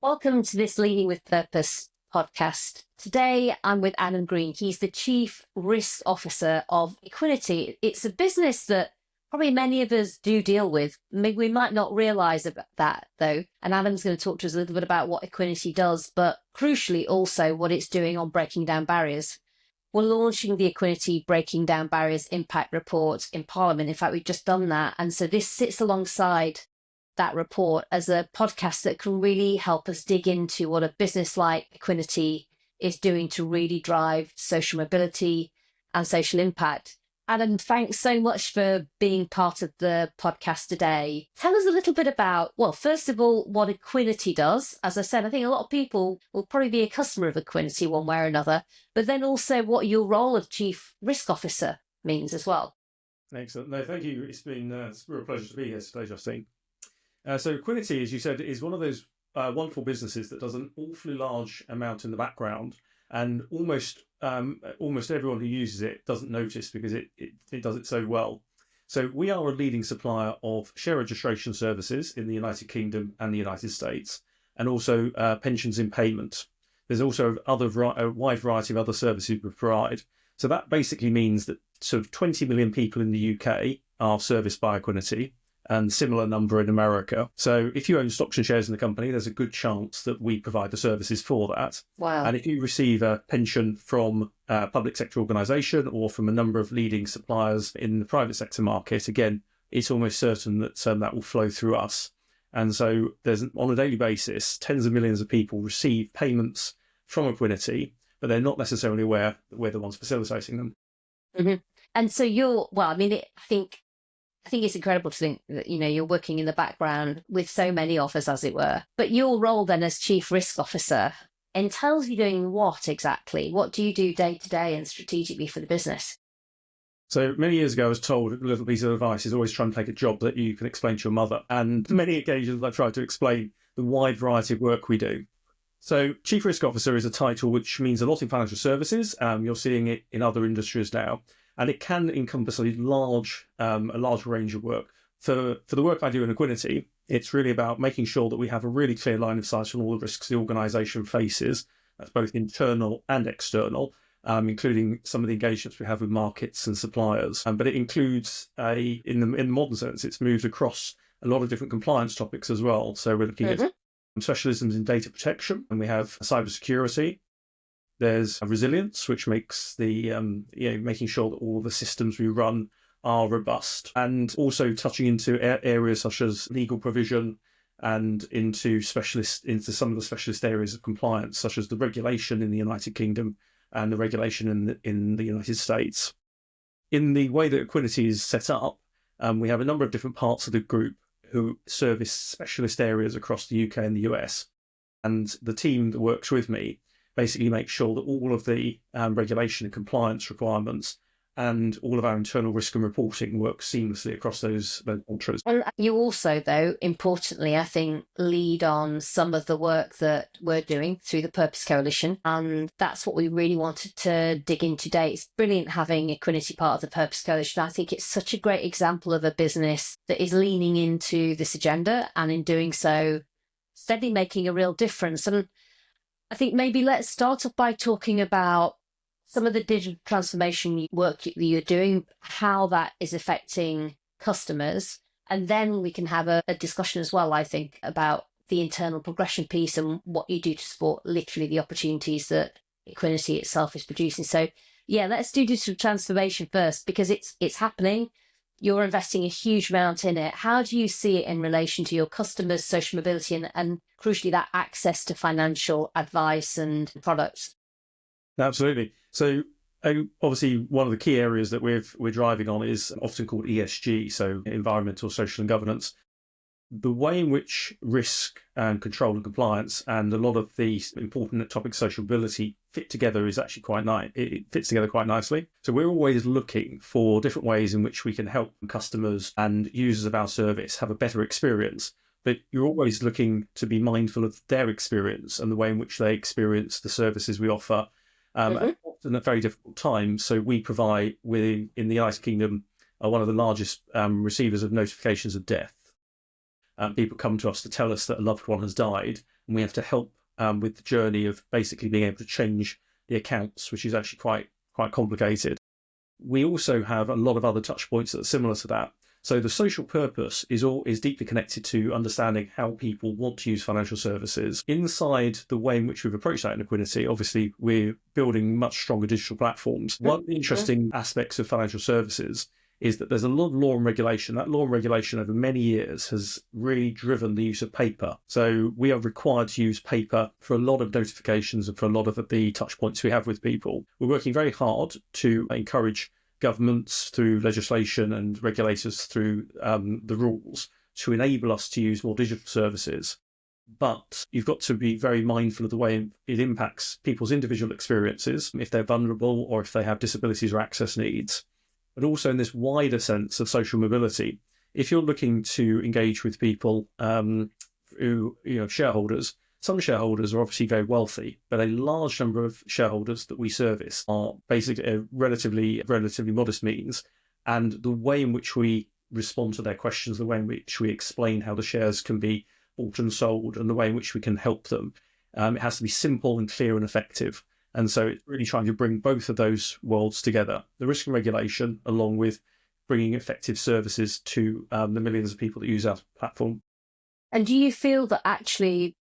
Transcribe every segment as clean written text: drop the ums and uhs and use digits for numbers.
Welcome to this Leading with Purpose podcast. Today, I'm with Adam Green. He's the Chief Risk Officer of Equiniti. It's a business that probably many of us do deal with. Maybe we might not realise that, though. And Adam's going to talk to us a little bit about what Equiniti does, but crucially also what it's doing on breaking down barriers. We're launching the Equiniti Breaking Down Barriers Impact Report in Parliament. In fact, we've just done that. And so this sits alongside that report as a podcast that can really help us dig into what a business like Equiniti is doing to really drive social mobility and social impact. Adam, thanks so much for being part of the podcast today. Tell us a little bit about, well, first of all, what Equiniti does. As I said, I think a lot of people will probably be a customer of Equiniti one way or another, but then also what your role of Chief Risk Officer means as well. Excellent. No, thank you. It's been a real pleasure to be here today, Justine. So Equiniti, as you said, is one of those wonderful businesses that does an awfully large amount in the background, and almost everyone who uses it doesn't notice because it does it so well. So we are a leading supplier of share registration services in the United Kingdom and the United States, and also pensions in payment. There's also a wide variety of other services we provide. So that basically means that sort of 20 million people in the UK are serviced by Equiniti, and similar number in America. So if you own stocks and shares in the company, there's a good chance that we provide the services for that. Wow. And if you receive a pension from a public sector organisation or from a number of leading suppliers in the private sector market, again, it's almost certain that that will flow through us. And so there's, on a daily basis, tens of millions of people receive payments from Equiniti, but they're not necessarily aware that we're the ones facilitating them. Mm-hmm. And so I think it's incredible to think that, you're working in the background with so many of us, as it were. But your role then as Chief Risk Officer entails you doing what exactly? What do you do day to day and strategically for the business? So many years ago, I was told a little piece of advice is always try and take a job that you can explain to your mother. And many occasions I try to explain the wide variety of work we do. So Chief Risk Officer is a title which means a lot in financial services. You're seeing it in other industries now. And it can encompass a large range of work. For the work I do in Equiniti, it's really about making sure that we have a really clear line of sight on all the risks the organisation faces. That's both internal and external, including some of the engagements we have with markets and suppliers. But it includes, in the modern sense, it's moved across a lot of different compliance topics as well. So we're looking at specialisms in data protection, and we have cybersecurity. There's resilience, which makes the making sure that all the systems we run are robust, and also touching into areas such as legal provision and into some of the specialist areas of compliance, such as the regulation in the United Kingdom and the regulation in the United States. In the way that Equiniti is set up, we have a number of different parts of the group who service specialist areas across the UK and the US, and the team that works with me basically make sure that all of the regulation and compliance requirements and all of our internal risk and reporting work seamlessly across those countries. And you also, though, importantly, I think, lead on some of the work that we're doing through the Purpose Coalition. And that's what we really wanted to dig into today. It's brilliant having Equiniti part of the Purpose Coalition. I think it's such a great example of a business that is leaning into this agenda, and in doing so, steadily making a real difference. And I think maybe let's start off by talking about some of the digital transformation work that you're doing, how that is affecting customers. And then we can have a discussion as well, I think, about the internal progression piece and what you do to support literally the opportunities that Equiniti itself is producing. So yeah, let's do digital transformation first, because it's happening. You're investing a huge amount in it. How do you see it in relation to your customers' social mobility and crucially that access to financial advice and products? Absolutely. So obviously one of the key areas that we're driving on is often called ESG, so environmental, social and governance. The way in which risk and control and compliance and a lot of the important topics of social mobility fit together is actually quite nice. It fits together quite nicely. So we're always looking for different ways in which we can help customers and users of our service have a better experience. But you're always looking to be mindful of their experience and the way in which they experience the services we offer. And often at very difficult times. So we provide, in the United Kingdom, one of the largest receivers of notifications of death. People come to us to tell us that a loved one has died, and we have to help with the journey of basically being able to change the accounts, which is actually quite complicated. We also have a lot of other touch points that are similar to that. So the social purpose is deeply connected to understanding how people want to use financial services. Inside the way in which we've approached that in Equiniti, obviously we're building much stronger digital platforms. One of the interesting aspects of financial services is that there's a lot of law and regulation. That law and regulation over many years has really driven the use of paper. So we are required to use paper for a lot of notifications and for a lot of the touch points we have with people. We're working very hard to encourage governments through legislation and regulators through the rules to enable us to use more digital services. But you've got to be very mindful of the way it impacts people's individual experiences, if they're vulnerable or if they have disabilities or access needs. But also in this wider sense of social mobility, if you're looking to engage with people who, shareholders, some shareholders are obviously very wealthy, but a large number of shareholders that we service are basically relatively modest means. And the way in which we respond to their questions, the way in which we explain how the shares can be bought and sold, and the way in which we can help them, it has to be simple and clear and effective. And so it's really trying to bring both of those worlds together, the risk and regulation, along with bringing effective services to the millions of people that use our platform. And do you feel that actually,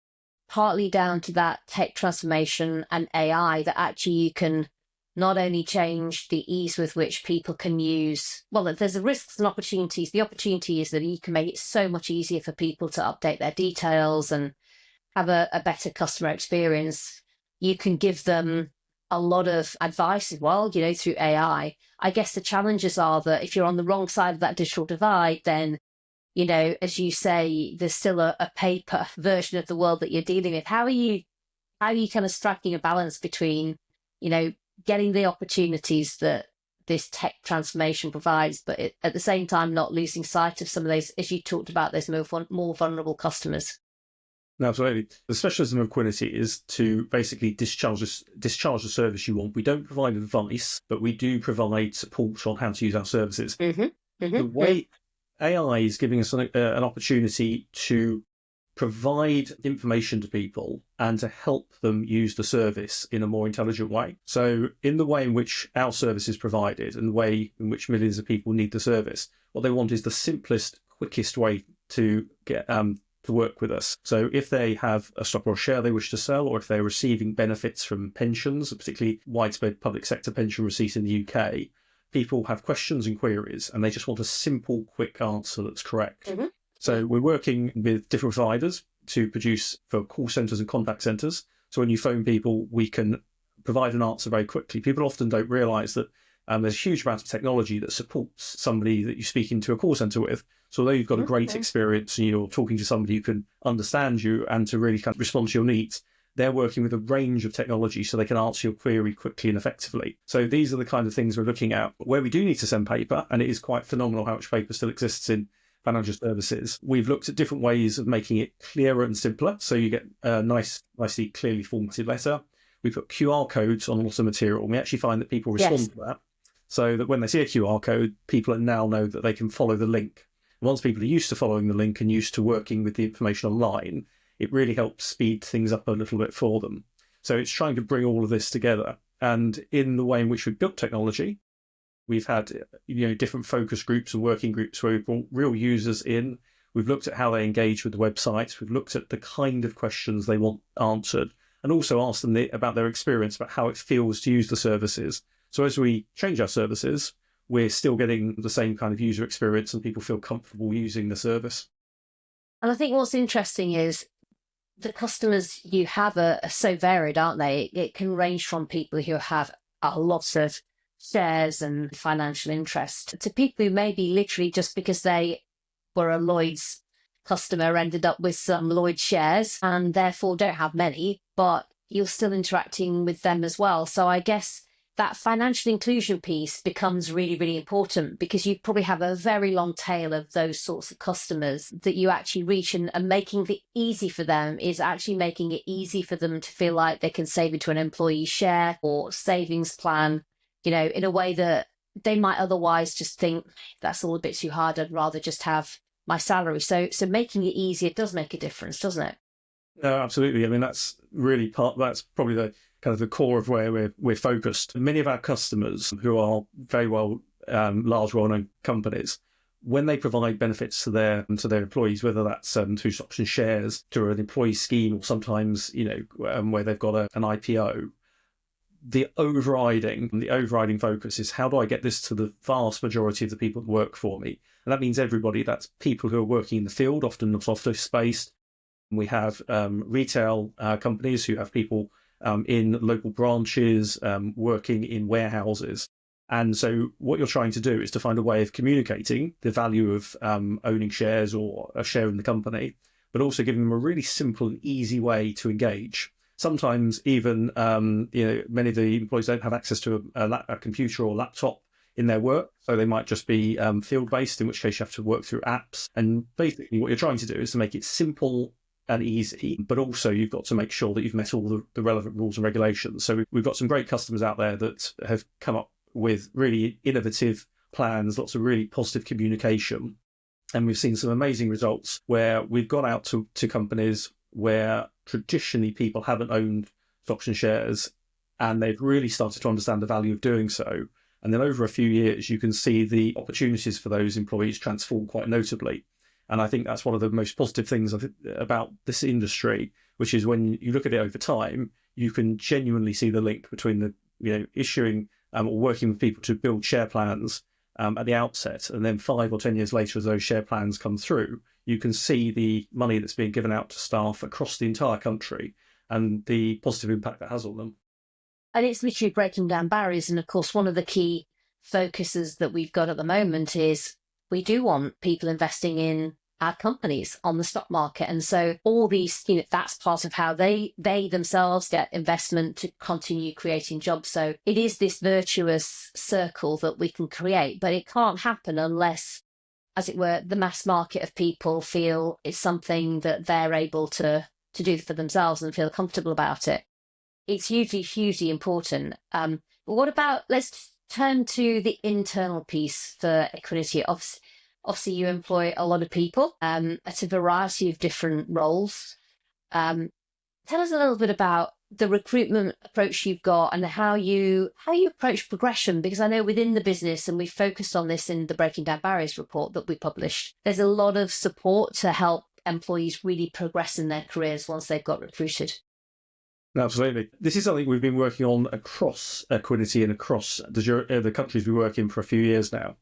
partly down to that tech transformation and AI, that actually you can not only change the ease with which people can use, well, there's the risks and opportunities. The opportunity is that you can make it so much easier for people to update their details and have a better customer experience. You can give them a lot of advice as well, through AI. I guess the challenges are that if you're on the wrong side of that digital divide, then, as you say, there's still a paper version of the world that you're dealing with. How are you kind of striking a balance between, getting the opportunities that this tech transformation provides, but at the same time not losing sight of some of those, as you talked about, those more vulnerable customers? No, absolutely. The specialism of Equiniti is to basically discharge the service you want. We don't provide advice, but we do provide support on how to use our services. The way AI is giving us an opportunity to provide information to people and to help them use the service in a more intelligent way. So in the way in which our service is provided and the way in which millions of people need the service, what they want is the simplest, quickest way to get to work with us. So if they have a stock or a share they wish to sell, or if they're receiving benefits from pensions, particularly widespread public sector pension receipt in the UK, people have questions and queries and they just want a simple, quick answer that's correct. So we're working with different providers to produce for call centres and contact centres. So when you phone people, we can provide an answer very quickly. People often don't realise that there's a huge amount of technology that supports somebody that you're speaking to a call centre with. So although you've got a great experience and you're talking to somebody who can understand you and to really kind of respond to your needs, they're working with a range of technology so they can answer your query quickly and effectively. So these are the kind of things we're looking at. Where we do need to send paper, and it is quite phenomenal how much paper still exists in financial services, we've looked at different ways of making it clearer and simpler. So you get a nicely clearly formatted letter. We put QR codes on a lot of material, and we actually find that people respond to that. So that when they see a QR code, people now know that they can follow the link. Once people are used to following the link and used to working with the information online, it really helps speed things up a little bit for them. So it's trying to bring all of this together. And in the way in which we've built technology, we've had different focus groups and working groups where we've brought real users in. We've looked at how they engage with the website. We've looked at the kind of questions they want answered, and also asked them about their experience, about how it feels to use the services. So as we change our services, we're still getting the same kind of user experience and people feel comfortable using the service. And I think what's interesting is the customers you have are so varied, aren't they? It can range from people who have a lot of shares and financial interest to people who maybe literally just because they were a Lloyd's customer ended up with some Lloyd shares and therefore don't have many, but you're still interacting with them as well. So I guess that financial inclusion piece becomes really, really important because you probably have a very long tail of those sorts of customers that you actually reach, and making it easy for them is actually making it easy for them to feel like they can save into an employee share or savings plan, in a way that they might otherwise just think that's all a bit too hard. I'd rather just have my salary. So making it easier does make a difference, doesn't it? No, absolutely. I mean, that's probably the kind of the core of where we're focused. Many of our customers who are very large, well-known companies, when they provide benefits to their employees, whether that's through stocks and shares, to an employee scheme, or sometimes where they've got an IPO, the overriding focus is, how do I get this to the vast majority of the people that work for me? And that means everybody. That's people who are working in the field, often not office space. We have retail companies who have people in local branches, working in warehouses. And so what you're trying to do is to find a way of communicating the value of owning shares or a share in the company, but also giving them a really simple and easy way to engage. Sometimes even, many of the employees don't have access to a computer or laptop in their work. So they might just be field-based, in which case you have to work through apps. And basically what you're trying to do is to make it simple and easy, but also you've got to make sure that you've met all the relevant rules and regulations. So we've got some great customers out there that have come up with really innovative plans, lots of really positive communication. And we've seen some amazing results where we've gone out to companies where traditionally people haven't owned stocks and shares, and they've really started to understand the value of doing so. And then over a few years, you can see the opportunities for those employees transform quite notably. And I think that's one of the most positive things about this industry, which is when you look at it over time, you can genuinely see the link between the issuing or working with people to build share plans at the outset, and then 5 or 10 years later, as those share plans come through, you can see the money that's being given out to staff across the entire country and the positive impact that has on them. And it's literally breaking down barriers. And of course, one of the key focuses that we've got at the moment is we do want people investing in our companies on the stock market. And so all these, that's part of how they themselves get investment to continue creating jobs. So it is this virtuous circle that we can create, but it can't happen unless, as it were, the mass market of people feel it's something that they're able to do for themselves and feel comfortable about it. It's hugely important. But what about, let's turn to the internal piece for Equiniti. Obviously, you employ a lot of people at a variety of different roles. Tell us a little bit about the recruitment approach you've got and how you approach progression, because I know within the business, and we focused on this in the Breaking Down Barriers report that we published, there's a lot of support to help employees really progress in their careers once they've got recruited. Absolutely. This is something we've been working on across Equiniti and across the countries we work in for a few years now.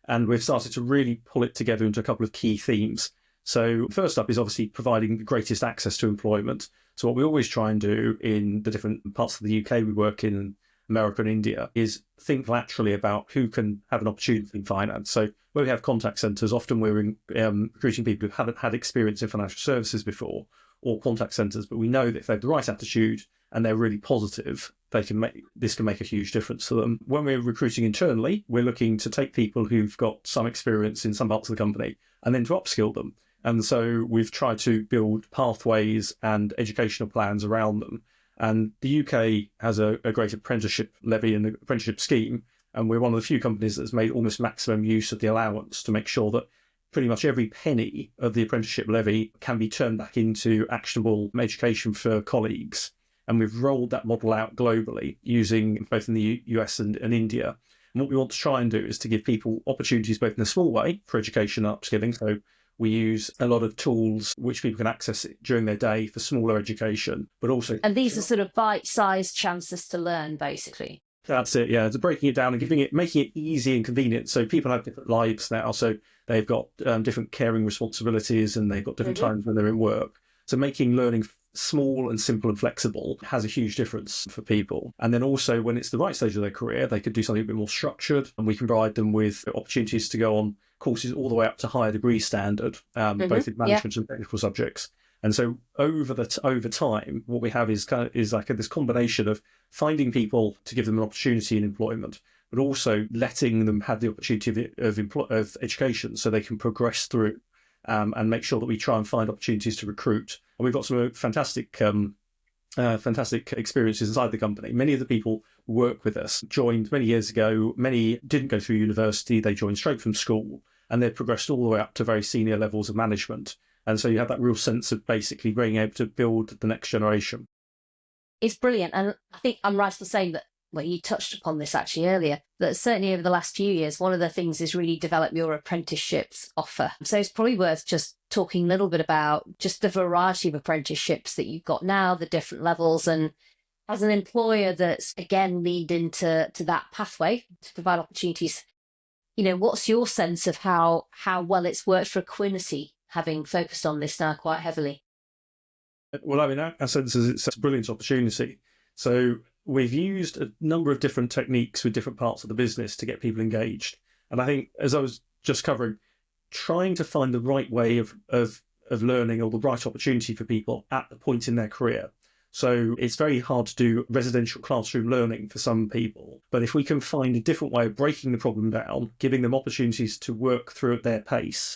And we've started to really pull it together into a couple of key themes. So first up is obviously providing the greatest access to employment. So what we always try and do in the different parts of the UK we work in, America and India, is think laterally about who can have an opportunity in finance. So where we have contact centres, often we're recruiting people who haven't had experience in financial services before, or contact centres, but we know that if they have the right attitude and they're really positive, this can make a huge difference to them. When we're recruiting internally, we're looking to take people who've got some experience in some parts of the company and then to upskill them. And so we've tried to build pathways and educational plans around them. And the UK has a great apprenticeship levy and apprenticeship scheme, and we're one of the few companies that's made almost maximum use of the allowance to make sure that pretty much every penny of the apprenticeship levy can be turned back into actionable education for colleagues. And we've rolled that model out globally, using both in the US and India. And what we want to try and do is to give people opportunities both in a small way for education and upskilling. So we use a lot of tools which people can access during their day for smaller education, but also... And these are sort of bite-sized chances to learn, basically. That's it, yeah. So breaking it down and making it easy and convenient. So people have different lives now. So they've got different caring responsibilities, and they've got different times when they're in work. So making learning small and simple and flexible has a huge difference for people. And then also when it's the right stage of their career, they could do something a bit more structured, and we can provide them with opportunities to go on courses all the way up to higher degree standard, both in management and technical subjects. And so over time, what we have is like this combination of finding people to give them an opportunity in employment, but also letting them have the opportunity of education so they can progress through, and make sure that we try and find opportunities to recruit. And we've got some fantastic experiences inside the company. Many of the people who work with us joined many years ago. Many didn't go through university. They joined straight from school, and they've progressed all the way up to very senior levels of management. And so you have that real sense of basically being able to build the next generation. It's brilliant. And I think I'm right in saying that, well, you touched upon this actually earlier, that certainly over the last few years, one of the things is really develop your apprenticeships offer. So it's probably worth just talking a little bit about just the variety of apprenticeships that you've got now, the different levels, and as an employer that's again leaned into that pathway to provide opportunities, what's your sense of how well it's worked for Equiniti, having focused on this now quite heavily? Well, I mean, our sense is it's a brilliant opportunity. So we've used a number of different techniques with different parts of the business to get people engaged. And I think, as I was just covering, trying to find the right way of learning or the right opportunity for people at the point in their career. So it's very hard to do residential classroom learning for some people. But if we can find a different way of breaking the problem down, giving them opportunities to work through at their pace,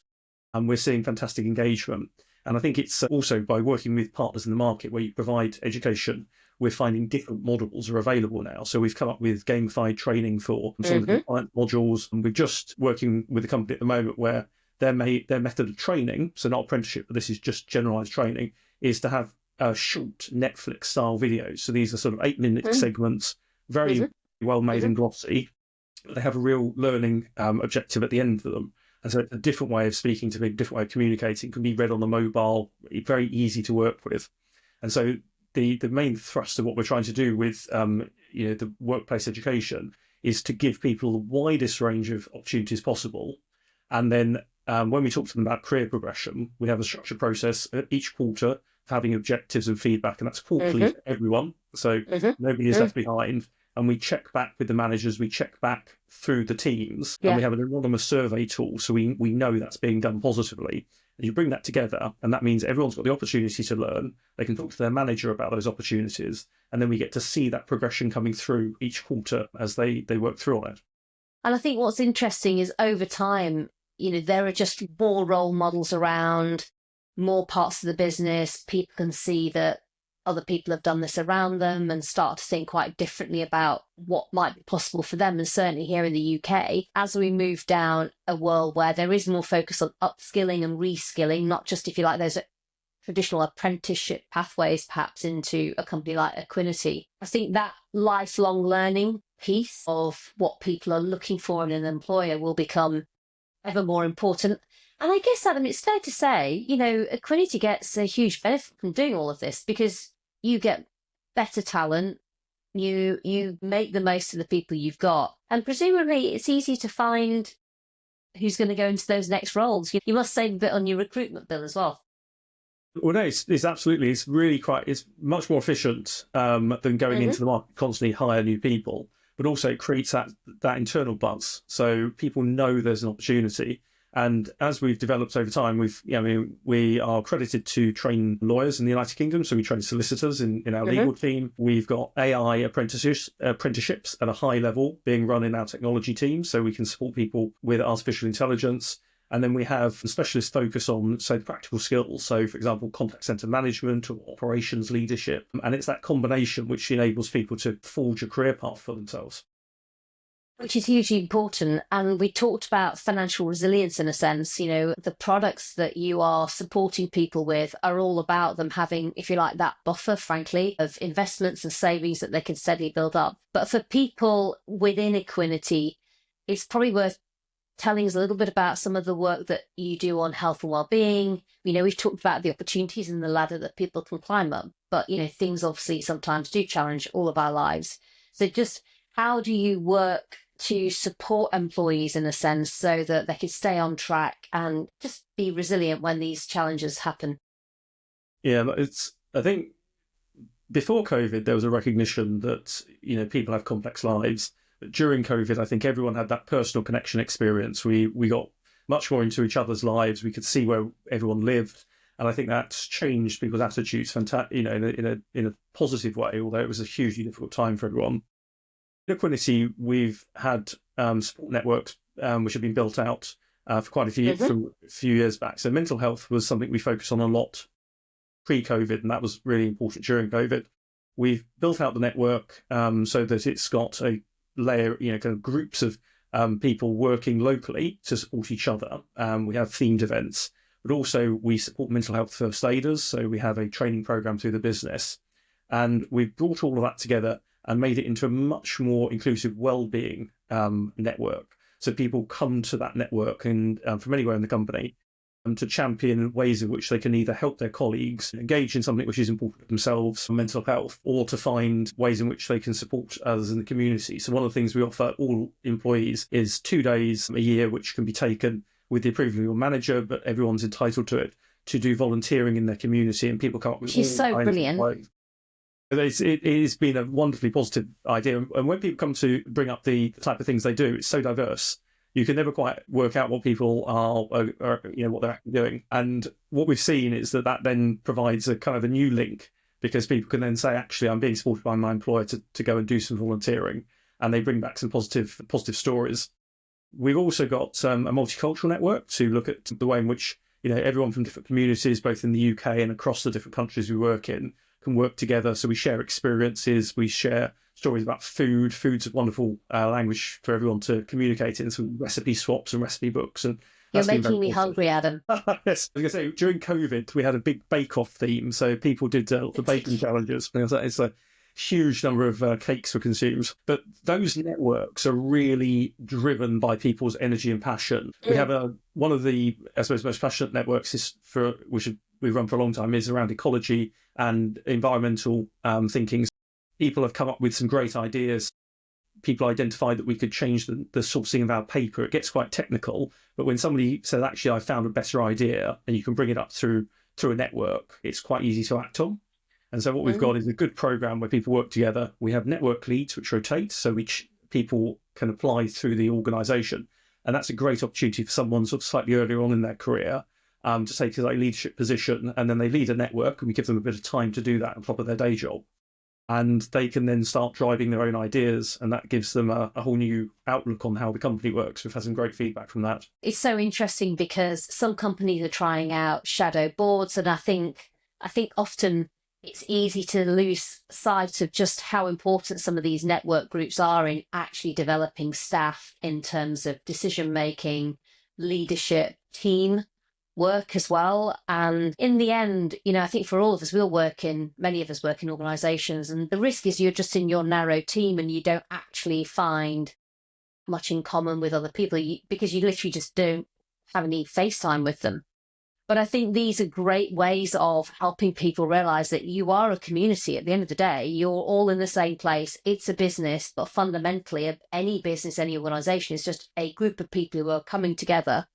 and we're seeing fantastic engagement. And I think it's also by working with partners in the market where you provide education, we're finding different models are available now. So we've come up with gamified training for some of the compliance modules. And we're just working with a company at the moment where their method of training, so not apprenticeship, but this is just generalized training, is to have short Netflix style videos. So these are sort of 8-minute segments, very well made and glossy. But they have a real learning objective at the end of them. And so it's a different way of speaking to me, a different way of communicating, can be read on the mobile, very easy to work with. And so the main thrust of what we're trying to do with the workplace education is to give people the widest range of opportunities possible. And then when we talk to them about career progression, we have a structured process each quarter of having objectives and feedback, and that's quarterly for everyone. So nobody is left behind. And we check back with the managers, we check back through the teams, and we have an anonymous survey tool, so we know that's being done positively. And you bring that together, and that means everyone's got the opportunity to learn. They can talk to their manager about those opportunities, and then we get to see that progression coming through each quarter as they work through on it. And I think what's interesting is over time, there are just more role models around, more parts of the business. People can see that other people have done this around them and start to think quite differently about what might be possible for them. And certainly here in the UK, as we move down a world where there is more focus on upskilling and reskilling, not just, if you like, those traditional apprenticeship pathways, perhaps into a company like Equiniti. I think that lifelong learning piece of what people are looking for in an employer will become ever more important. And I guess, Adam, it's fair to say, Equiniti gets a huge benefit from doing all of this because you get better talent, you make the most of the people you've got, and presumably it's easy to find who's going to go into those next roles. You must save a bit on your recruitment bill as well. Well, no, it's absolutely, it's much more efficient than going into the market, constantly hire new people, but also it creates that internal buzz. So people know there's an opportunity. And as we've developed over time, we are accredited to train lawyers in the United Kingdom. So we train solicitors in our legal team. We've got AI apprenticeships at a high level being run in our technology team. So we can support people with artificial intelligence. And then we have a specialist focus on, say, practical skills. So, for example, contact center management or operations leadership. And it's that combination which enables people to forge a career path for themselves. Which is hugely important. And we talked about financial resilience in a sense. The products that you are supporting people with are all about them having, if you like, that buffer, frankly, of investments and savings that they can steadily build up. But for people within Equiniti, it's probably worth telling us a little bit about some of the work that you do on health and well-being. We've talked about the opportunities in the ladder that people can climb up, but, things obviously sometimes do challenge all of our lives. So just how do you work to support employees in a sense so that they can stay on track and just be resilient when these challenges happen? Yeah, I think before COVID, there was a recognition that, people have complex lives. But during COVID, I think everyone had that personal connection experience. We got much more into each other's lives. We could see where everyone lived. And I think that's changed people's attitudes, in a positive way, although it was a hugely difficult time for everyone. At Equiniti, we've had support networks which have been built out for quite a few years back. So mental health was something we focused on a lot pre-COVID, and that was really important during COVID. We've built out the network so that it's got a layer, kind of groups of people working locally to support each other. We have themed events. but also we support mental health first aiders. So we have a training program through the business, and we've brought all of that together and made it into a much more inclusive wellbeing network. So people come to that network and from anywhere in the company to champion ways in which they can either help their colleagues engage in something which is important for themselves, for mental health, or to find ways in which they can support others in the community. So one of the things we offer all employees is 2 days a year, which can be taken with the approval of your manager, but everyone's entitled to it, to do volunteering in their community, and people come up with She's so brilliant. It has been a wonderfully positive idea. And when people come to bring up the type of things they do, it's so diverse. You can never quite work out what people are what they're actually doing. And what we've seen is that then provides a kind of a new link, because people can then say, actually, I'm being supported by my employer to go and do some volunteering. And they bring back some positive stories. We've also got a multicultural network to look at the way in which everyone from different communities, both in the UK and across the different countries we work in, can work together. So we share experiences, we share stories about food. Food's a wonderful language for everyone to communicate in, some recipe swaps and recipe books. And you're making me hungry, Adam. Yes, I was going to say, during COVID, we had a big bake-off theme. So people did the baking challenges. It's a huge number of cakes were consumed. But those networks are really driven by people's energy and passion. We have one of the, I suppose, most passionate networks which we've run for a long time, is around ecology and environmental thinking. People have come up with some great ideas. People identified that we could change the sourcing of our paper. It gets quite technical, but when somebody says, actually, I found a better idea, and you can bring it up through a network, it's quite easy to act on. And so what we've got is a good program where people work together. We have network leads which rotate, so which people can apply through the organisation. And that's a great opportunity for someone sort of slightly earlier on in their career to take a leadership position, and then they lead a network, and we give them a bit of time to do that on top of their day job. And they can then start driving their own ideas, and that gives them a whole new outlook on how the company works. We've had some great feedback from that. It's so interesting because some companies are trying out shadow boards, and I think often it's easy to lose sight of just how important some of these network groups are in actually developing staff in terms of decision making, leadership, team work as well. And in the end, I think for all of us, many of us work in organisations, and the risk is you're just in your narrow team and you don't actually find much in common with other people because you literally just don't have any face time with them. But I think these are great ways of helping people realise that you are a community. At the end of the day, you're all in the same place. It's a business, but fundamentally, any business, any organisation is just a group of people who are coming together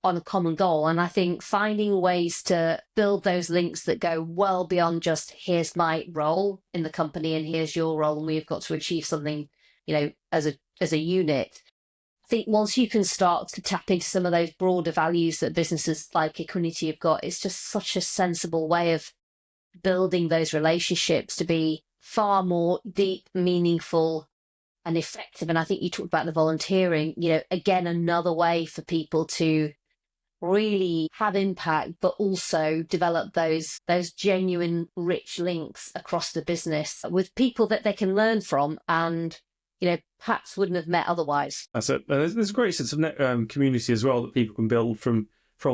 on a common goal. And I think finding ways to build those links that go well beyond just here's my role in the company and here's your role and we've got to achieve something, as a unit. I think once you can start to tap into some of those broader values that businesses like Equiniti have got, it's just such a sensible way of building those relationships to be far more deep, meaningful and effective. And I think you talked about the volunteering, again, another way for people to really have impact, but also develop those genuine, rich links across the business with people that they can learn from and, perhaps wouldn't have met otherwise. That's it. There's a great sense of community as well that people can build from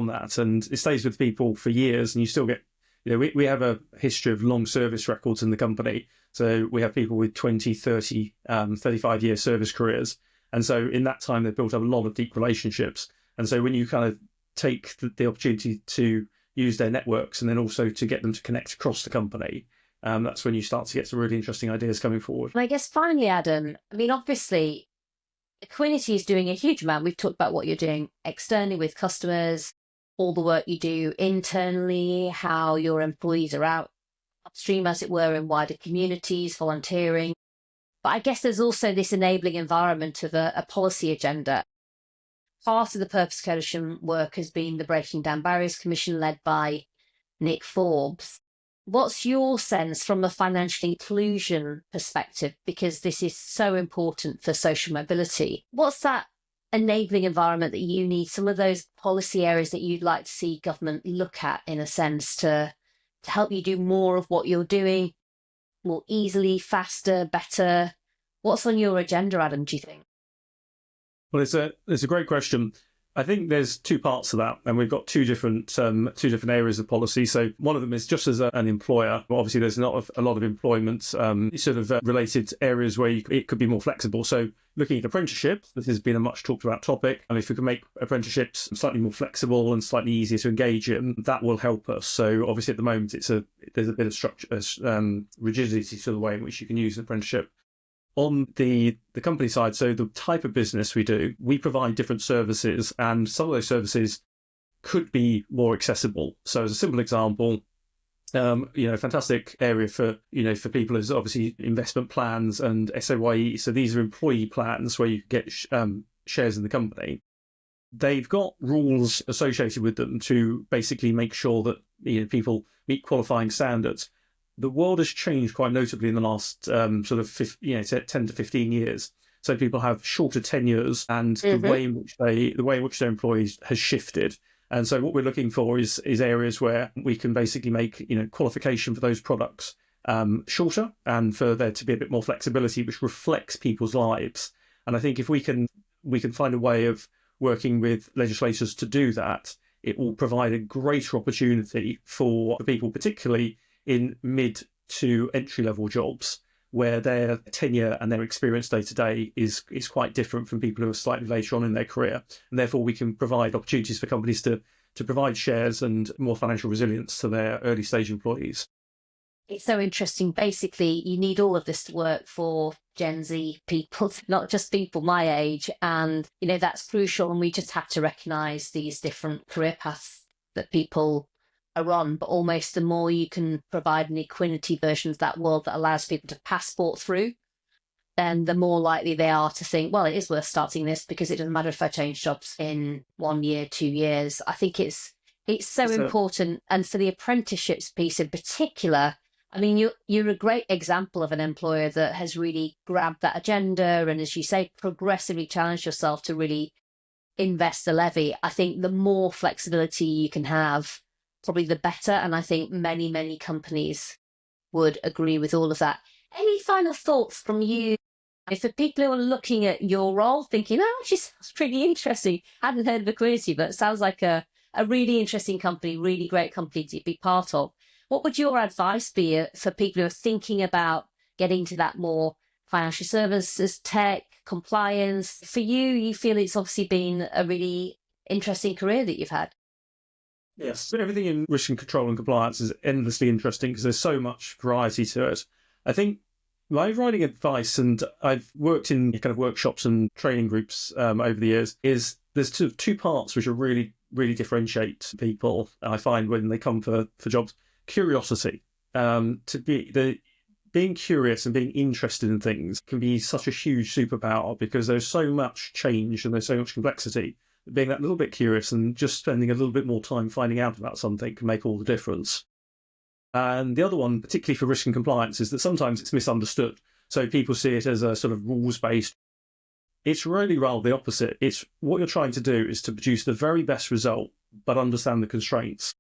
that, and it stays with people for years. And you still get, we have a history of long service records in the company. So we have people with 20, 30, 35-year service careers. And so in that time, they've built up a lot of deep relationships. And so when you kind of take the opportunity to use their networks and then also to get them to connect across the company, that's when you start to get some really interesting ideas coming forward. And I guess finally, Adam, obviously, Equiniti is doing a huge amount. We've talked about what you're doing externally with customers, all the work you do internally, how your employees are out upstream, as it were, in wider communities, volunteering. But I guess there's also this enabling environment of a policy agenda. Part of the Purpose Coalition work has been the Breaking Down Barriers Commission led by Nick Forbes. What's your sense from a financial inclusion perspective? Because this is so important for social mobility. What's that enabling environment that you need, some of those policy areas that you'd like to see government look at, in a sense, to help you do more of what you're doing more easily, faster, better? What's on your agenda, Adam, do you think? Well, it's a great question. I think there's two parts to that, and we've got two different areas of policy. So one of them is just as an employer. Obviously, there's not a lot of employment related areas where it could be more flexible. So looking at apprenticeships, this has been a much talked about topic, and if we can make apprenticeships slightly more flexible and slightly easier to engage in, that will help us. So obviously, at the moment, there's a bit of structure, rigidity to the way in which you can use an apprenticeship. On the company side, so the type of business we do, we provide different services, and some of those services could be more accessible. So as a simple example, a fantastic area for people is obviously investment plans and SAYE. So these are employee plans where you get shares in the company. They've got rules associated with them to basically make sure that people meet qualifying standards. The world has changed quite notably in the last 10 to 15 years. So people have shorter tenures, and the way in which their employees has shifted. And so what we're looking for is areas where we can basically make qualification for those products shorter, and for there to be a bit more flexibility, which reflects people's lives. And I think if we can find a way of working with legislators to do that, it will provide a greater opportunity for people, particularly in mid to entry level jobs, where their tenure and their experience day to day is quite different from people who are slightly later on in their career. And therefore we can provide opportunities for companies to provide shares and more financial resilience to their early stage employees. It's so interesting. Basically, you need all of this to work for Gen Z people, not just people my age. And, that's crucial. And we just have to recognise these different career paths that people are on. But almost the more you can provide an Equiniti version of that world that allows people to passport through, then the more likely they are to think, well, it is worth starting this because it doesn't matter if I change jobs in 1 year, 2 years. I think it's so important. And for the apprenticeships piece in particular, I mean, you're a great example of an employer that has really grabbed that agenda and, as you say, progressively challenged yourself to really invest the levy. I think the more flexibility you can have, probably the better. And I think many, many companies would agree with all of that. Any final thoughts from you? If the people who are looking at your role thinking, actually sounds pretty interesting. Hadn't heard of Equiniti, but it sounds like a really interesting company, really great company to be part of. What would your advice be for people who are thinking about getting to that more financial services, tech, compliance? For you feel it's obviously been a really interesting career that you've had. Yes, everything in risk and control and compliance is endlessly interesting because there's so much variety to it. I think my overriding advice, and I've worked in kind of workshops and training groups over the years, is there's two parts which are really, really differentiate people, I find, when they come for jobs. Curiosity. Being curious and being interested in things can be such a huge superpower because there's so much change and there's so much complexity. Being that little bit curious and just spending a little bit more time finding out about something can make all the difference. And the other one, particularly for risk and compliance, is that sometimes it's misunderstood. So people see it as a sort of rules-based. It's really rather the opposite. It's what you're trying to do is to produce the very best result, but understand the constraints.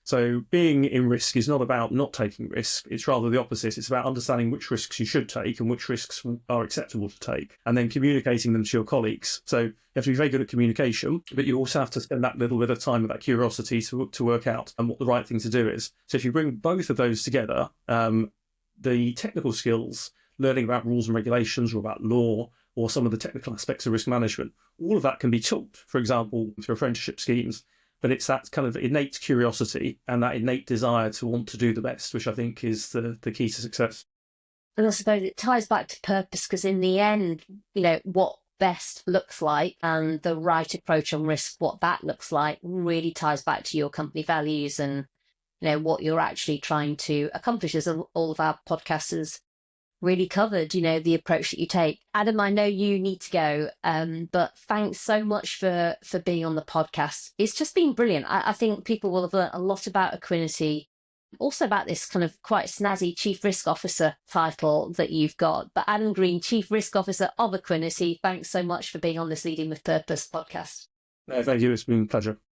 So being in risk is not about not taking risk. It's rather the opposite. It's about understanding which risks you should take and which risks are acceptable to take, and then communicating them to your colleagues. So you have to be very good at communication, but you also have to spend that little bit of time with that curiosity to work out what the right thing to do is. So if you bring both of those together, the technical skills, learning about rules and regulations or about law or some of the technical aspects of risk management, all of that can be taught, for example, through apprenticeship schemes. But it's that kind of innate curiosity and that innate desire to want to do the best, which I think is the key to success. And I suppose it ties back to purpose, because in the end, what best looks like and the right approach on risk, what that looks like, really ties back to your company values and, what you're actually trying to accomplish, as all of our podcasters really covered, the approach that you take. Adam, I know you need to go, but thanks so much for being on the podcast. It's just been brilliant. I think people will have learned a lot about Equiniti, also about this kind of quite snazzy Chief Risk Officer title that you've got. But Adam Green, Chief Risk Officer of Equiniti, thanks so much for being on this Leading with Purpose podcast. No, thank you. It's been a pleasure.